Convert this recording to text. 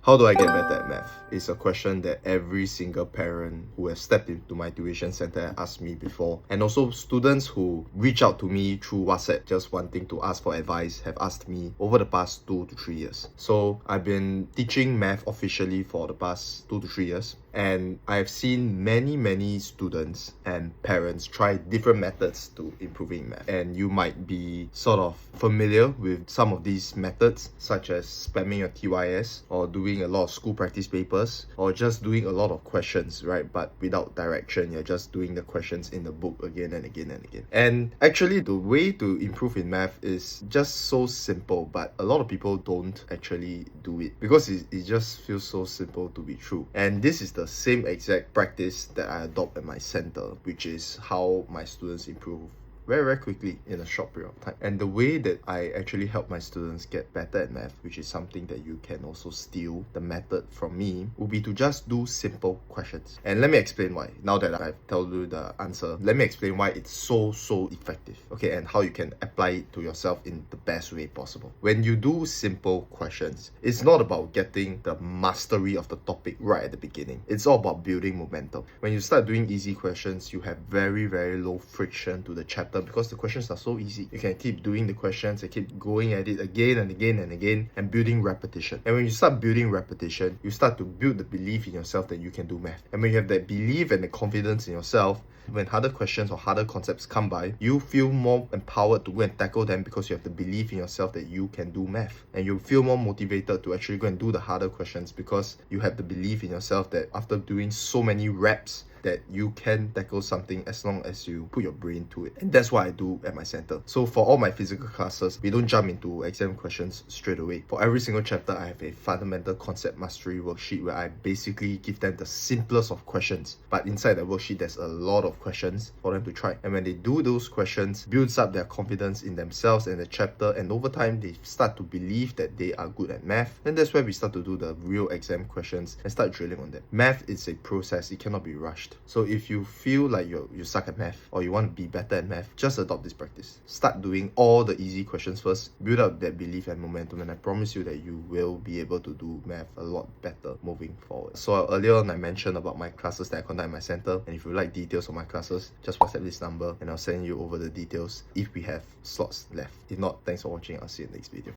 How do I get better at math? It's a question that every single parent who has stepped into my tuition center asked me before. And also students who reach out to me through WhatsApp just wanting to ask for advice have asked me over the past 2 to 3 years. So I've been teaching math officially for the past 2 to 3 years. And I've seen many students and parents try different methods to improving math. And you might be sort of familiar with some of these methods, such as spamming your TYS or doing a lot of school practice papers or just doing a lot of questions, right? But without direction, you're just doing the questions in the book again and again and again. And actually, the way to improve in math is just so simple, but a lot of people don't actually do it because it just feels so simple to be true. And this is the same exact practice that I adopt at my center, which is how my students improve very quickly in a short period of time. And the way that I actually help my students get better at math, which is something that you can also steal the method from me, would be to just do simple questions. And let me explain why. Now that I've told you the answer, let me explain why it's so effective, okay, and how you can apply it to yourself in the best way possible. When you do simple questions, it's not about getting the mastery of the topic right at the beginning. It's all about building momentum. When you start doing easy questions, you have very low friction to the chapter because the questions are so easy. You can keep doing the questions and keep going at it again and again and building repetition. And when you start building repetition, you start to build the belief in yourself that you can do math. And when you have that belief and the confidence in yourself, when harder questions or harder concepts come by, you feel more empowered to go and tackle them because you have the belief in yourself that you can do math. And you feel more motivated to actually go and do the harder questions because you have the belief in yourself that after doing so many reps, that you can tackle something as long as you put your brain to it. And that's what I do at my center. So for all my physical classes, we don't jump into exam questions straight away. For every single chapter, I have a fundamental concept mastery worksheet where I basically give them the simplest of questions. But inside the worksheet, there's a lot of questions for them to try. And when they do those questions, builds up their confidence in themselves and the chapter. And over time, they start to believe that they are good at math. And that's where we start to do the real exam questions and start drilling on them. Math is a process. It cannot be rushed. So if you feel like you suck at math or you want to be better at math, just adopt this practice. Start doing all the easy questions first, build up that belief and momentum, and I promise you that you will be able to do math a lot better moving forward. So earlier on I mentioned about my classes that I conduct at my center, and if you like details on my classes, just WhatsApp this number and I'll send you over the details if we have slots left. If not, thanks for watching. I'll see you in the next video.